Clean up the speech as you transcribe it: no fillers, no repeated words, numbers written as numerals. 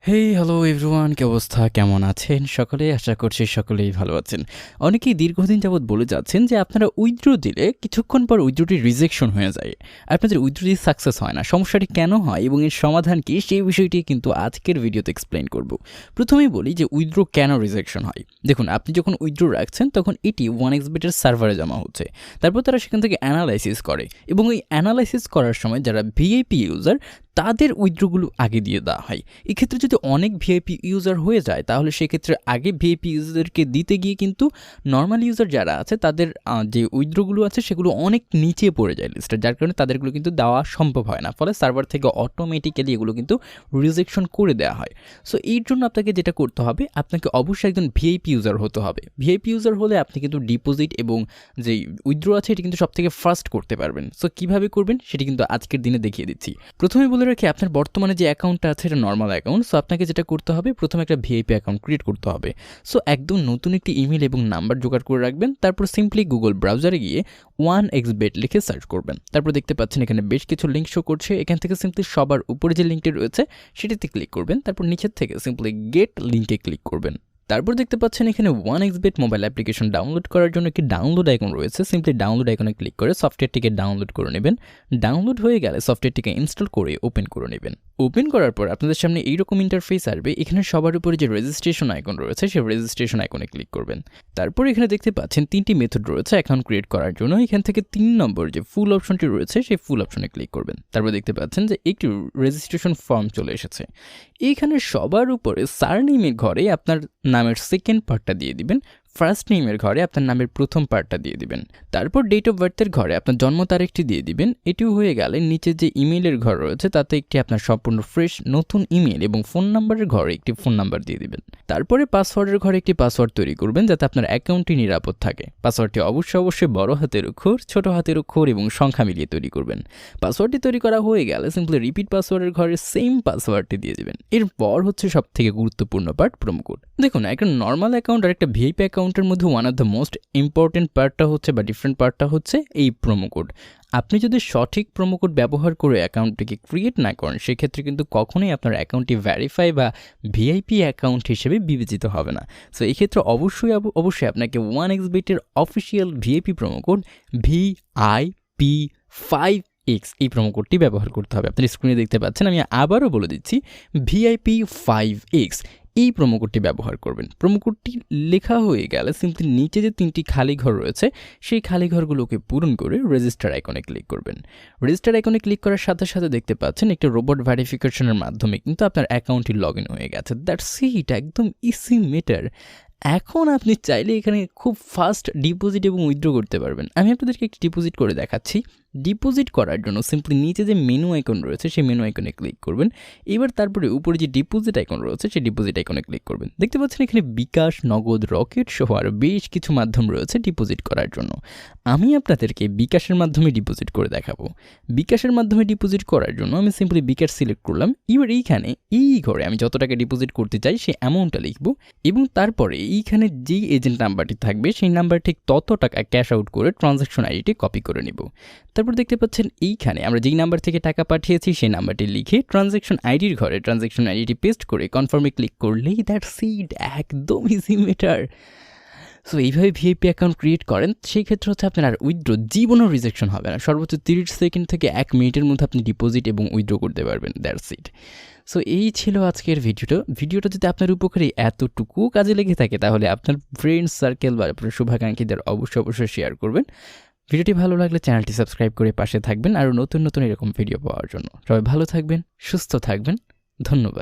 Hello everyone, কি অবস্থা, কেমন আছেন সকলে? আশা করছি সকলেই ভালো আছেন। অনেকেই দীর্ঘদিন যাবৎ বলে যাচ্ছেন যে আপনারা উইথড্র দিলে কিছুক্ষণ পর উইথড্রটি রিজেকশন হয়ে যায়, আপনাদের উইথড্রটি সাকসেস হয় না। সমস্যাটি কেন হয় এবং এর সমাধান কি, সেই বিষয়টি কিন্তু আজকের ভিডিওতে এক্সপ্লেন করব। প্রথমেই বলি যে উইথড্র কেন রিজেকশন হয়। দেখুন, আপনি যখন উইথড্র রাখছেন তখন এটি 1xBet-এর সার্ভারে জমা হচ্ছে, তারপর তারা সেখান থেকে অ্যানালাইসিস করে এবং ওই অ্যানালাইসিস করার সময় যারা ভিআইপি ইউজার তাদের উইথড্রগুলো আগে দিয়ে দেওয়া হয়। এক্ষেত্রে যদি অনেক ভিআইপি ইউজার হয়ে যায় তাহলে সেক্ষেত্রে আগে ভিআইপি ইউজারদেরকে দিতে গিয়ে কিন্তু নর্মাল ইউজার যারা আছে তাদের যে উইথড্রগুলো আছে সেগুলো অনেক নিচে পড়ে যায় লিস্টে, যার কারণে তাদেরগুলো কিন্তু দেওয়া সম্ভব হয় না। ফলে সার্ভার থেকে অটোমেটিক্যালি এগুলো কিন্তু রিজেকশন করে দেওয়া হয়। সো এর জন্য আপনাকে যেটা করতে হবে, আপনাকে অবশ্যই একজন ভিআইপি ইউজার হতে হবে। ভিআইপি ইউজার হলে আপনি কিন্তু ডিপোজিট এবং যে উইথড্র আছে এটি কিন্তু সবথেকে ফার্স্ট করতে পারবেন। সো কীভাবে করবেন সেটি কিন্তু আজকের দিনে দেখিয়ে দিচ্ছি। প্রথমে বলে রাখি, আপনার বর্তমানে যে অ্যাকাউন্টটা আছে এটা নর্মাল অ্যাকাউন্ট। সো আপনাকে যেটা করতে হবে, প্রথমে একটা ভিআইপি অ্যাকাউন্ট ক্রিয়েট করতে হবে। সো একদম নতুন একটি ইমেল এবং নাম্বার জোগাড় করে রাখবেন। তারপর সিম্পলি গুগল ব্রাউজারে গিয়ে 1xBet লিখে সার্চ করবেন। তারপর দেখতে পাচ্ছেন এখানে বেশ কিছু লিঙ্ক শো করছে। এখান থেকে সিম্পলি সবার উপরে যে লিঙ্কটি রয়েছে সেটিতে ক্লিক করবেন। তারপর নিচের থেকে সিম্পলি গেট লিঙ্কে ক্লিক করবেন। তারপর দেখতে পাচ্ছেন এখানে 1xBet মোবাইল অ্যাপ্লিকেশন ডাউনলোড করার জন্য একটি ডাউনলোড আইকন রয়েছে। সিম্পলি ডাউনলোড আইকনে ক্লিক করে সফটওয়্যারটিকে ডাউনলোড করে নেবেন। ডাউনলোড হয়ে গেলে সফটওয়্যারটিকে ইনস্টল করে ওপেন করে নেবেন। ওপেন করার পর আপনাদের সামনে এইরকম ইন্টারফেস আসবে। এখানে সবার উপরে যে রেজিস্ট্রেশন আইকন রয়েছে সেই রেজিস্ট্রেশন আইকনে ক্লিক করবেন। তারপর এখানে দেখতে পাচ্ছেন তিনটি মেথড রয়েছে অ্যাকাউন্ট ক্রিয়েট করার জন্য। এখান থেকে 3 নম্বর যে ফুল অপশনটি রয়েছে সেই ফুল অপশনে ক্লিক করবেন। তারপর দেখতে পাচ্ছেন যে একটি রেজিস্ট্রেশন ফর্ম চলে এসেছে। এইখানে সবার উপরে সারনেমের ঘরে আপনার নামের সেকেন্ড পার্টটা দিয়ে দিবেন, ফার্স্ট নেমের ঘরে আপনার নামের প্রথম পার্টটা দিয়ে দিবেন। তারপর ডেট অফ বার্থের ঘরে আপনার জন্ম তারিখটি দিয়ে দিবেন। এটিও হয়ে গেলে নিচে যে ইমেইলের ঘর রয়েছে তাতে একটি আপনার সম্পূর্ণ ফ্রেশ নতুন ইমেল এবং ফোন নাম্বারের ঘরে একটি ফোন নাম্বার দিয়ে দিবেন। তারপরে পাসওয়ার্ডের ঘরে একটি পাসওয়ার্ড তৈরি করবেন যাতে আপনার অ্যাকাউন্টটি নিরাপদ থাকে। পাসওয়ার্ডটি অবশ্যই বড় হাতের অক্ষর, ছোট হাতের অক্ষর এবং সংখ্যা মিলিয়ে তৈরি করবেন। পাসওয়ার্ডটি তৈরি করা হয়ে গেলে সিম্পলি রিপিট পাসওয়ার্ডের ঘরে সেম পাসওয়ার্ডটি দিয়ে দিবেন। এরপর হচ্ছে সব থেকে গুরুত্বপূর্ণ পার্ট, প্রোমো কোড। দেখুন, একটা নর্মাল অ্যাকাউন্ট আর একটা ভিআইপি অ্যাকাউন্টের মধ্যে one of the most important পার্টটা হচ্ছে বা ডিফারেন্ট পার্টটা হচ্ছে এই প্রোমো কোড। আপনি যদি সঠিক প্রোমো কোড ব্যবহার করে অ্যাকাউন্টটিকে ক্রিয়েট না করেন সেক্ষেত্রে কিন্তু কখনোই আপনার অ্যাকাউন্টটি ভেরিফাই বা ভিআইপি অ্যাকাউন্ট হিসেবে বিবেচিত হবে না। সো এই ক্ষেত্রে অবশ্যই আপনাকে 1xBet-এর official VIP promo code VIP5X এই প্রোমো কোডটি ব্যবহার করতে হবে। আপনার স্ক্রিনে দেখতে পাচ্ছেন, আমি আবারও বলে দিচ্ছি, VIP5X এই প্রোমো কোডটি ব্যবহার করবেন। প্রোমো কোডটি লেখা হয়ে গেলে সিম্পলি নিচে যে 3টি খালি ঘর রয়েছে সেই খালি ঘরগুলোকে পূরণ করে রেজিস্টার আইকনে ক্লিক করবেন। রেজিস্টার আইকনে ক্লিক করার সাথে সাথে দেখতে পাচ্ছেন একটি রোবট ভেরিফিকেশনের মাধ্যমে কিন্তু আপনার অ্যাকাউন্টটি লগ ইন হয়ে গেছে। দ্যাটস ইট, একদম ইজি ম্যাটার। এখন আপনি চাইলে এখানে খুব ফাস্ট ডিপোজিট এবং উইথড্র করতে পারবেন। আমি আপনাদেরকে একটি ডিপোজিট করে দেখাচ্ছি। ডিপোজিট করার জন্য সিম্পলি নিচে যে মেনু আইকন রয়েছে সেই মেনু আইকনে ক্লিক করবেন। এবার তারপরে উপরে যে ডিপোজিট আইকন রয়েছে সেই ডিপোজিট আইকনে ক্লিক করবেন। দেখতে পাচ্ছেন এখানে বিকাশ, নগদ, রকেট সহ আরও বেশ কিছু মাধ্যম রয়েছে ডিপোজিট করার জন্য। আমি আপনাদেরকে বিকাশের মাধ্যমে ডিপোজিট করে দেখাবো। বিকাশের মাধ্যমে ডিপোজিট করার জন্য আমি সিম্পলি বিকাশ সিলেক্ট করলাম। এবার এইখানে এই ঘরে আমি যত টাকা ডিপোজিট করতে চাই সেই অ্যামাউন্টটা লিখব এবং তারপরে এইখানে যেই এজেন্ট নাম্বারটি থাকবে সেই নাম্বার ঠিক তত টাকা ক্যাশ আউট করে ট্রানজ্যাকশন আইডিটি কপি করে নিব। তারপর দেখতে পাচ্ছেন এইখানে আমরা যেই নাম্বার থেকে টাকা পাঠিয়েছি সেই নাম্বারটি লিখে ট্রানজ্যাকশন আইডির ঘরে ট্রানজ্যাকশন আইডিটি পেস্ট করে কনফার্মে ক্লিক করলেই দ্যাটস ইট, একদম ইজি ম্যাটার। সো এইভাবে ভিআইপি অ্যাকাউন্ট ক্রিয়েট করেন, সেই ক্ষেত্রে হচ্ছে আপনার আর উইথড্র জীবনও রিজেকশন হবে না। সর্বোচ্চ 30 সেকেন্ড থেকে 1 মিনিটের মধ্যে আপনি ডিপোজিট এবং উইথড্র করতে পারবেন। That's it. সো এই ছিল আজকের ভিডিওটা যদি আপনার উপকারে এতটুকু কাজে লেগে থাকে তাহলে আপনার ফ্রেন্ডস সার্কেল বা আপনার শুভাকাঙ্ক্ষীদের অবশ্যই শেয়ার করবেন। ভিডিওটি ভালো লাগলে চ্যানেলটি সাবস্ক্রাইব করে পাশে থাকবেন আরও নতুন এরকম ভিডিও পাওয়ার জন্য। সবাই ভালো থাকবেন, সুস্থ থাকবেন, ধন্যবাদ।